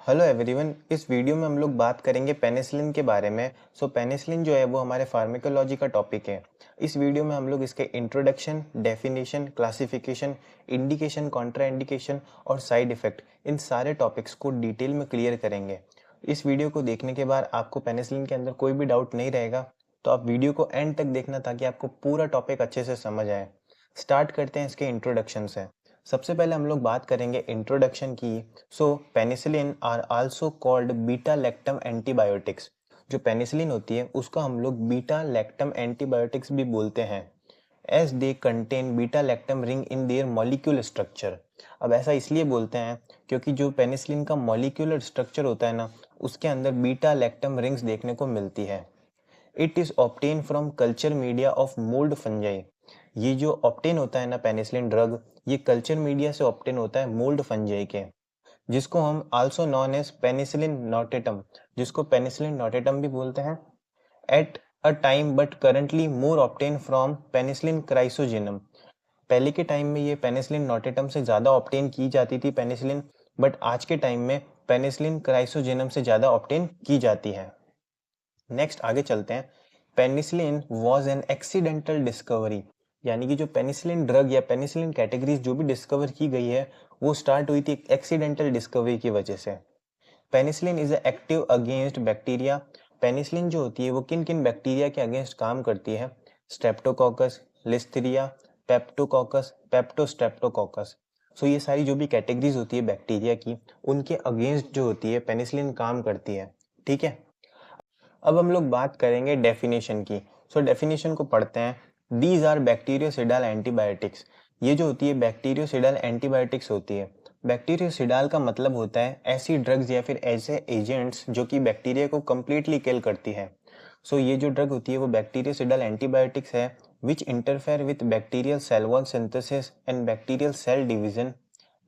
Hello everyone. इस video में हम लोग बात करेंगे पेनिसिलिन के बारे में। पेनिसिलिन जो है वो हमारे फार्माकोलॉजी का टॉपिक है। इस वीडियो में हम लोग इसके introduction, definition, classification, indication, contraindication और साइड इफेक्ट, इन सारे टॉपिक्स को डिटेल में क्लियर करेंगे। इस वीडियो को देखने के बाद आपको पेनिसिलिन के अंदर कोई भी डाउट नहीं रहेगा, तो आप वीडियो को एंड तक देखना ताकि आपको पूरा टॉपिक अच्छे से समझ आए। स्टार्ट करते हैं इसके इंट्रोडक्शन से। सबसे पहले हम लोग बात करेंगे इंट्रोडक्शन की। Penicillin are also called beta lactam antibiotics. जो पेनिसिलिन होती है उसको हम लोग बीटा लैक्टम एंटीबायोटिक्स भी बोलते हैं, as they contain beta lactam ring in their molecular structure. अब ऐसा इसलिए बोलते हैं क्योंकि जो पेनिसिलिन का मॉलिक्यूलर स्ट्रक्चर होता है ना, उसके अंदर बीटा लैक्टम रिंग्स देखने को मिलती है। It is obtain from culture media of mould fungi. ये जो ऑब्टेन होता है ना पेनिसिलिन ड्रग, ये कल्चर मीडिया से ऑब्टेन होता है मोल्ड फंजाई के, जिसको हम also known as penicillin notatum, जिसको पेनिसिलिन नोटेटम भी बोलते हैं, at a time but currently more obtain from penicillin chrysogenum. पहले के टाइम में ये पेनिसिलिन नोटेटम से ज़्यादा ऑब्टेन की जाती थी पेनिसिलिन, बट आज के टाइम में पेनिसिलिन क्राइसोजेनम से ज़्यादा ऑब्टेन की जाती है। नेक्स्ट आगे चलते हैं। Penicillin was an accidental discovery, यानी कि जो पेनिसिलिन ड्रग या पेनिसिलिन कैटेगरीज जो भी डिस्कवर की गई है वो स्टार्ट हुई थी एक्सीडेंटल डिस्कवरी की वजह से। Penicillin is active against bacteria. Penicillin जो होती है वो किन किन बैक्टीरिया के अगेंस्ट काम करती है? Streptococcus, listeria, peptococcus, peptostreptococcus. ये सारी जो भी कैटेगरीज होती है बैक्टीरिया की, उनके अगेंस्ट जो होती है पेनिसिलिन काम करती है। ठीक है, अब हम लोग बात करेंगे डेफिनेशन की। डेफिनेशन को पढ़ते हैं। These are bactericidal antibiotics. ये जो होती है बैक्टीरियोसिडाल एंटीबायोटिक्स होती है। बैक्टीरियोसिडाल का मतलब होता है ऐसी ड्रग्स या फिर ऐसे एजेंट्स जो कि बैक्टीरिया को कम्प्लीटली किल करती है। ये जो ड्रग होती है वो बैक्टीरियोसिडाल एंटीबायोटिक्स है, which interfere with bacterial cell wall synthesis and bacterial cell division.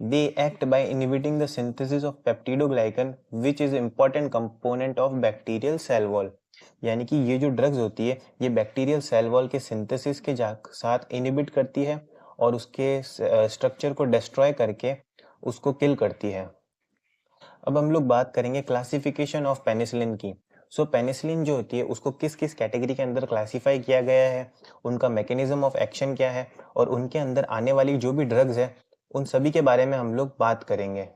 They act by inhibiting the synthesis of peptidoglycan, which is important component of bacterial cell wall. यानी कि ये जो ड्रग्स होती है ये बैक्टीरियल सेल वॉल के synthesis के साथ इनहिबिट करती है और उसके स्ट्रक्चर को डिस्ट्रॉय करके उसको किल करती है। अब हम लोग बात करेंगे क्लासिफिकेशन ऑफ पेनिसिलिन की। पेनिसिलिन जो होती है उसको किस किस कैटेगरी के अंदर क्लासिफाई किया गया है, उनका मैकेनिज्म ऑफ एक्शन क्या है और उनके अंदर आने वाली जो भी ड्रग्स है उन सभी के बारे में हम लोग बात करेंगे।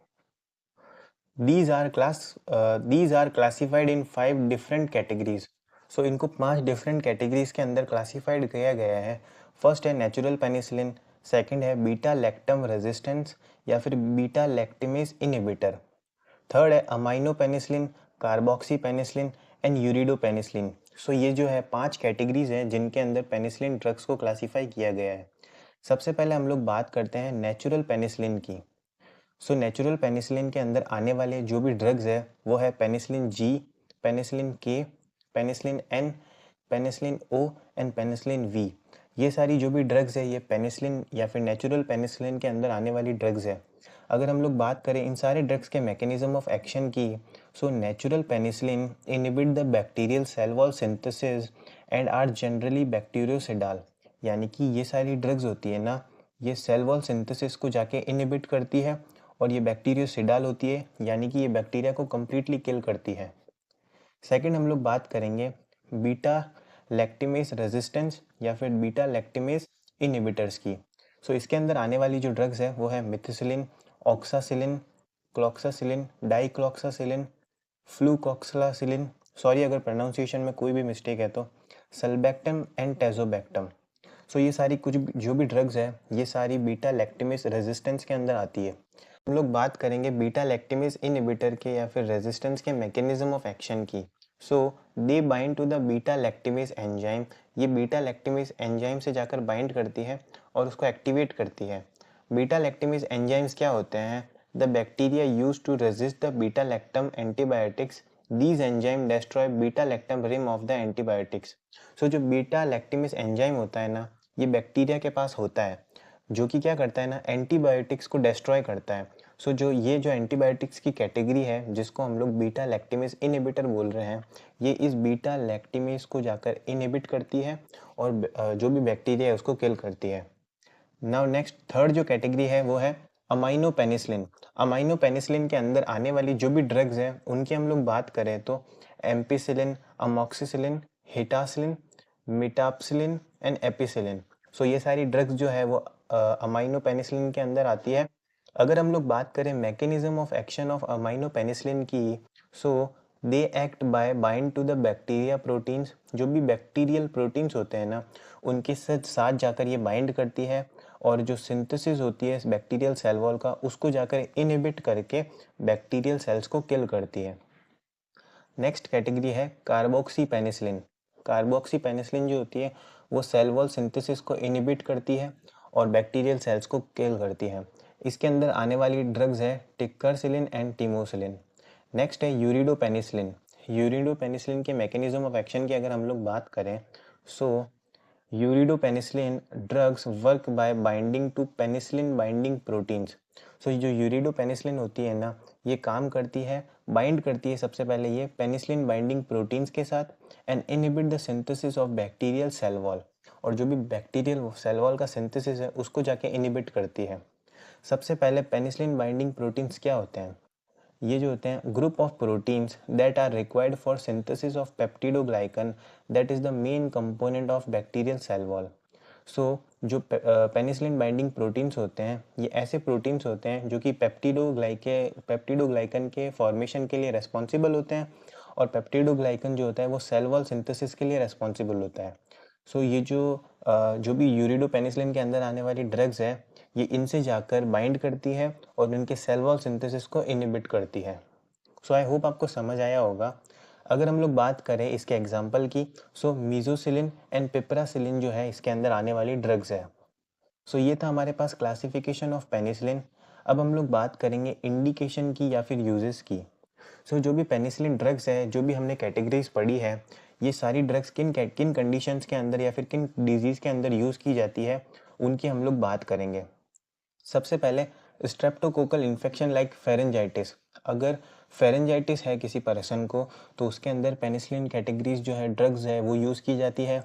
These are classified in 5 different categories. इनको 5 डिफरेंट कैटेगरीज के अंदर क्लासिफाइड किया गया है। फर्स्ट है नेचुरल पेनिसिलिन, सेकंड है बीटा लैक्टम रेजिस्टेंस या फिर बीटा लैक्टिमेज इनहिबिटर, थर्ड है amino penicillin, carboxy penicillin and ureido penicillin. ये जो है 5 कैटेगरीज हैं जिनके अंदर पेनिसिलिन ड्रग्स को क्लासिफाई किया गया है। सबसे पहले हम लोग बात करते हैं नेचुरल पेनिसिलिन की। नेचुरल पेनिसिलिन के अंदर आने वाले जो भी ड्रग्स है वो है penicillin G, penicillin K, penicillin N, penicillin O and penicillin V. ये सारी जो भी ड्रग्स है ये पेनिसिलिन या फिर नेचुरल पेनिसिलिन के अंदर आने वाली ड्रग्स है। अगर हम लोग बात करें इन सारे ड्रग्स के मैकेनिज्म ऑफ एक्शन की, natural penicillin inhibit the bacterial cell wall synthesis and are generally bactericidal. यानी कि ये सारी ड्रग्स होती है ना, ये सेल वॉल सिंथेसिस को जाके इनहिबिट करती है और ये बैक्टीरियोसिडाल होती है, यानी कि ये बैक्टीरिया को कम्प्लीटली किल करती है। सेकंड हम लोग बात करेंगे बीटा लैक्टिमेज रेजिस्टेंस या फिर बीटा लैक्टिमेज इनहिबिटर्स की। इसके अंदर आने वाली जो ड्रग्स है वो है मिथिसिलिन, ऑक्सासिलिन, क्लॉक्सासिलिन, डाइक्लॉक्सासिलिन, फ्लूकॉक्सलासिलिन, सॉरी अगर प्रोनाउंसिएशन में कोई भी मिस्टेक है तो, सल्बैक्टम एंड टेजोबैक्टम। ये सारी जो भी ड्रग्स है ये सारी बीटा लैक्टिमेज रेजिस्टेंस के अंदर आती है। हम लोग बात करेंगे बीटा लैक्टिमेज इनहिबिटर के या फिर रेजिस्टेंस के मैकेनिज्म ऑफ एक्शन की। They bind to the beta lactamase enzyme. ये बीटा लैक्टिमेज एंजाइम से जाकर बाइंड करती है और उसको एक्टिवेट करती है। बीटा लैक्टिमेज एंजाइम्स क्या होते हैं? The bacteria use to resist the beta lactam antibiotics. These enzyme destroy beta lactam rim of the antibiotics. जो बीटा लैक्टिमेज एंजाइम होता है ना, ये बैक्टीरिया के पास होता है जो कि क्या करता है ना, एंटीबायोटिक्स को डिस्ट्रॉय करता है। जो एंटीबायोटिक्स की कैटेगरी है जिसको हम लोग बीटा लैक्टिमेज इनहिबिटर बोल रहे हैं, ये इस बीटा लैक्टिमेज को जाकर इनहिबिट करती है और जो भी बैक्टीरिया है उसको किल करती है। नाउ नेक्स्ट थर्ड जो कैटेगरी है वो है अमाइनो पेनिसिलिन। अमाइनो पेनिसिलिन के अंदर आने वाली जो भी ड्रग्स हैं उनकी हम लोग बात करें तो एम्पिसिलिन, अमोक्सिसिलिन, हिटासिलिन, मिटापसिलिन एंड एपिसिलिन। सो ये सारी ड्रग्स जो है वो अमाइनो पेनिसिलिन के अंदर आती है। अगर हम लोग बात करें mechanism of action of amino penicillin की, so they act by bind to the bacteria proteins. जो भी बैक्टीरियल प्रोटीन्स होते हैं ना, उनके साथ जाकर ये बाइंड करती है और जो सिंथेसिस होती है बैक्टीरियल सेल वॉल का, उसको जाकर इनहिबिट करके बैक्टीरियल सेल्स को किल करती है। नेक्स्ट कैटेगरी है कार्बोक्सी पेनिसिलिन। कार्बोक्सी पेनिसिलिन जो होती है वो सेल वॉल सिंथेसिस को इनहिबिट करती है और बैक्टीरियल सेल्स को किल करती है। इसके अंदर आने वाली ड्रग्स है टिक्करसिलिन एंड टिमोसिलिन। नेक्स्ट है यूरिडो पेनिसिलिन। यूरिडो पेनिसिलिन के मैकेनिज्म ऑफ एक्शन की अगर हम लोग बात करें, so ureidopenicillin drugs work by binding to penicillin binding proteins. So जो यूरिडोपेनिसिलिन होती है ना, ये काम करती है, बाइंड करती है सबसे पहले ये पेनिसिलिन बाइंडिंग प्रोटीन्स के साथ and inhibit the synthesis of bacterial cell wall. और जो भी बैक्टीरियल सेल वॉल का सिंथेसिस है उसको जाके इनहिबिट करती है। सबसे पहले पेनिसिलिन बाइंडिंग प्रोटीन्स क्या होते हैं? ये जो होते हैं group of proteins that are required for synthesis of peptidoglycan that is the main component of bacterial cell wall. So जो पेनिसिलिन बाइंडिंग प्रोटीन्स होते हैं ये ऐसे प्रोटीन्स होते हैं जो कि पेप्टिडोग्लाइकन के फॉर्मेशन के लिए रेस्पॉन्सिबल होते हैं और पेप्टिडोग्लाइकन जो होता है वो सेल वॉल सिंथेसिस के लिए रेस्पॉन्सिबल होता है। सो ये जो भी यूरिडोपेनिसिलिन के अंदर आने वाली ड्रग्स है ये इनसे जाकर बाइंड करती है और इनके सेल वॉल सिंथेसिस को इनहिबिट करती है। सो आई होप आपको समझ आया होगा। अगर हम लोग बात करें इसके एग्जांपल की, सो मीजोसिलिन एंड पिपरासिलिन जो है इसके अंदर आने वाली ड्रग्स है। सो ये था हमारे पास क्लासिफिकेशन ऑफ पेनिसिलिन। अब हम लोग बात करेंगे इंडिकेशन की या फिर यूजेस की। सो जो भी पेनिसिलिन ड्रग्स है, जो भी हमने कैटेगरीज पढ़ी है, ये सारी ड्रग्स किन किन कंडीशंस के अंदर या फिर किन डिजीज़ के अंदर यूज़ की जाती है उनकी हम लोग बात करेंगे। सबसे पहले स्ट्रेप्टोकोकल इन्फेक्शन लाइक फेरेंजाइटिस। अगर फेरेंजाइटिस है किसी पर्सन को तो उसके अंदर पेनिसिलिन कैटेगरीज जो है ड्रग्स है वो यूज़ की जाती है।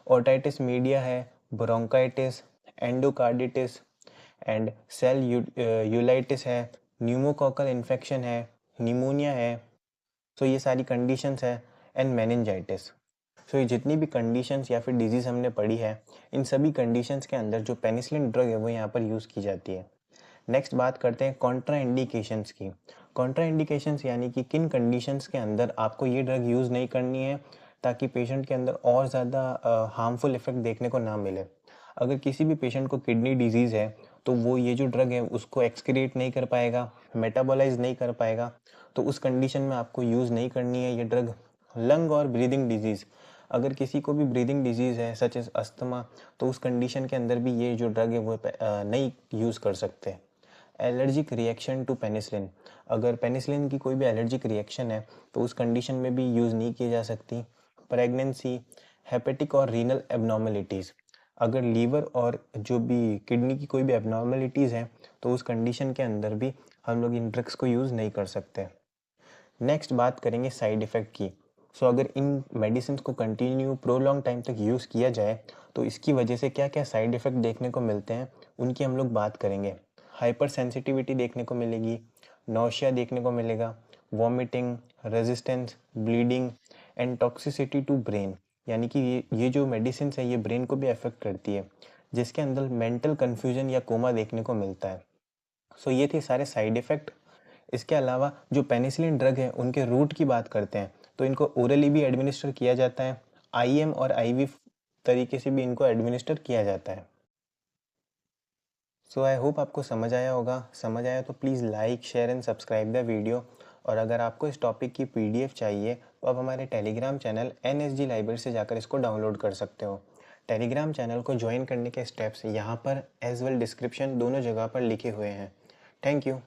ओटाइटिस मीडिया है, ब्रोंकाइटिस, एंडोकार्डिटिस एंड सेल यूलाइटिस है, न्यूमोकोकल इन्फेक्शन है, निमोनिया है। सो ये सारी कंडीशंस है एंड मेनिंजाइटिस। सो ये जितनी भी कंडीशंस या फिर डिजीज़ हमने पढ़ी है, इन सभी कंडीशंस के अंदर जो पेनिसिलिन ड्रग है वो यहाँ पर यूज़ की जाती है। नेक्स्ट बात करते हैं कॉन्ट्रा इंडिकेशंस की। कॉन्ट्रा इंडिकेशंस यानी कि किन कंडीशंस के अंदर आपको ये ड्रग यूज़ नहीं करनी है ताकि पेशेंट के अंदर और ज़्यादा हार्मफुल इफेक्ट देखने को ना मिले। अगर किसी भी पेशेंट को किडनी डिजीज़ है तो वो ये जो ड्रग है उसको एक्सक्रीट नहीं कर पाएगा, मेटाबोलाइज नहीं कर पाएगा, तो उस कंडीशन में आपको यूज़ नहीं करनी है ये ड्रग। लंग और ब्रीदिंग डिजीज़, अगर किसी को भी ब्रीदिंग डिजीज़ है सच एज अस्थमा, तो उस कंडीशन के अंदर भी ये जो ड्रग है वो नहीं यूज़ कर सकते। एलर्जिक रिएक्शन टू पेनिसिलिन, अगर पेनिसिलिन की कोई भी एलर्जिक रिएक्शन है तो उस कंडीशन में भी यूज़ नहीं की जा सकती। प्रेगनेंसी, हेपेटिक और रीनल एबनॉर्मलिटीज़, अगर लीवर और जो भी किडनी की कोई भी एबनॉर्मलिटीज़ हैं तो उस कंडीशन के अंदर भी हम लोग इन ड्रग्स को यूज़ नहीं कर सकते। नेक्स्ट बात करेंगे साइड इफ़ेक्ट की। सो अगर इन मेडिसिन को कंटिन्यू प्रोलॉन्ग टाइम तक यूज़ किया जाए तो इसकी वजह से क्या क्या साइड इफ़ेक्ट देखने को मिलते हैं उनकी हम लोग बात करेंगे। हाइपर सेंसिटिविटी देखने को मिलेगी, नौशिया देखने को मिलेगा, vomiting, resistance, bleeding and toxicity to brain, यानी कि ये जो मेडिसिन है ये ब्रेन को भी अफेक्ट करती है जिसके अंदर मेंटल कन्फ्यूजन या कोमा देखने को मिलता है। सो ये थे सारे साइड इफ़ेक्ट। इसके अलावा जो पेनिसिलिन ड्रग है उनके रूट की बात करते हैं तो इनको ओरली भी एडमिनिस्टर किया जाता है, आईएम और आईवी तरीके से भी इनको एडमिनिस्टर किया जाता है। सो आई होप आपको समझ आया होगा। समझ आया तो please like, share and subscribe the video. और अगर आपको इस टॉपिक की पीडीएफ चाहिए तो आप हमारे टेलीग्राम चैनल NSG लाइब्रेरी से जाकर इसको डाउनलोड कर सकते हो। टेलीग्राम चैनल को ज्वाइन करने के स्टेप्स यहाँ पर एज वेल डिस्क्रिप्शन दोनों जगह पर लिखे हुए हैं। Thank you.